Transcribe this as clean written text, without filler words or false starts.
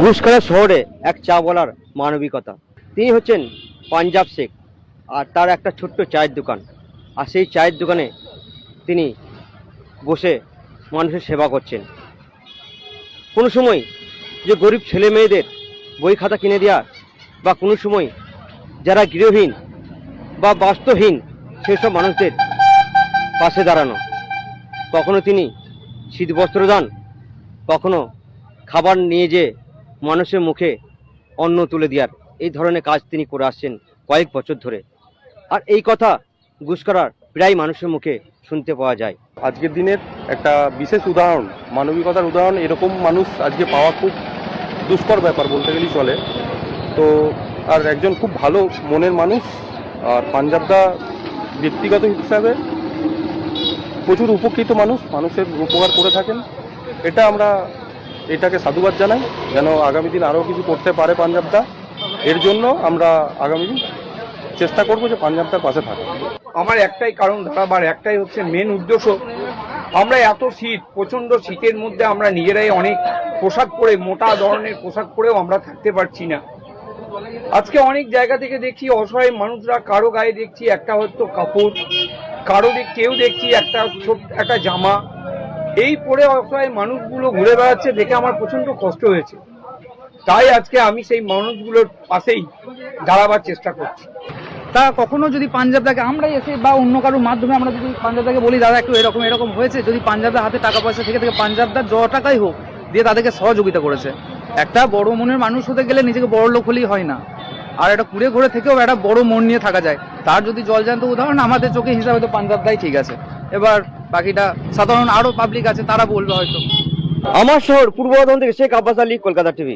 ঘুষখোরা শহরে এক চাওয়ালার মানবিকতা। তিনি হচ্ছেন পাঞ্জাব শেখ, আর তার একটা ছোট্ট চায়ের দোকান। আর সেই চায়ের দোকানে তিনি বসে মানুষের সেবা করছেন। কোনো সময় যে গরিব ছেলে মেয়েদের বই খাতা কিনে দেওয়া, বা কোনো সময় যারা গৃহহীন বা বাস্তুহীন সেসব মানুষদের পাশে দাঁড়ানো। কখনো তিনি শীতবস্ত্র দান, কখনো খাবার নিয়ে যেয়ে মানুষের মুখে অন্ন তুলে দেওয়ার, এই ধরনের কাজ তিনি করে আসছেন কয়েক বছর ধরে। আর এই কথা ঘুষখোরার প্রায় মানুষের মুখে শুনতে পাওয়া যায়। আজকের দিনের একটা বিশেষ উদাহরণ, মানবিকতার উদাহরণ। এরকম মানুষ আজকে পাওয়া খুব দুষ্কর ব্যাপার বলতে গেলেই চলে। তো আর একজন খুব ভালো মনের মানুষ। আর পাঞ্জাবদা ব্যক্তিগত হিসাবে প্রচুর উপকৃত মানুষ, মানুষের উপকার করে থাকেন। এটাকে সাধুবাদ জানাই, যেন আগামী দিন আরও কিছু করতে পারে পাঞ্জাবদা। এর জন্য আমরা আগামী দিন চেষ্টা করবো যে পাঞ্জাবদার পাশে থাকা। আমার একটাই কারণ ধরাবার, একটাই হচ্ছে মেন উদ্দেশ্য। আমরা এত শীত, প্রচন্ড শীতের মধ্যে আমরা নিজেরাই অনেক পোশাক পরে, মোটা ধরনের পোশাক পরেও আমরা থাকতে পারছি না। আজকে অনেক জায়গা থেকে দেখছি অসহায় মানুষরা, কারো গায়ে দেখছি একটা হয়তো কাপড়, কেউ দেখছি একটা জামা, এই পরে অসহায় মানুষগুলো ঘুরে বেড়াচ্ছে, দেখে আমার প্রচন্ড কষ্ট হয়েছে। তাই আজকে আমি সেই মানুষগুলোর পাশেই দাঁড়াবার চেষ্টা করছি। তা কখনো যদি পাঞ্জাবদাকে আমরা এসে বা অন্য কারোর মাধ্যমে আমরা যদি পাঞ্জাবদাকে বলি, দাদা একটু এরকম হয়েছে, যদি পাঞ্জাবদার হাতে টাকা পয়সা থেকে পাঞ্জাবদার যত টাকাই হোক দিয়ে তাদেরকে সহযোগিতা করেছে। একটা বড় মনের মানুষ হতে গেলে নিজেকে বড় লোক হলেই হয় না, আর একটা কুড়ে ঘুরে থেকেও একটা বড় মন নিয়ে থাকা যায়। তার যদি জলজান্ত উদাহরণ আমাদের চোখে হিসাবে তো পাঞ্জাবদাই ঠিক আছে। এবার বাকিটা সাধারণ আরো পাবলিক আছে, তারা বলবে হয়তো। আমার শহর পূর্ব বর্ধমান থেকে শেখ আব্বাস আলী, কলকাতা টিভি।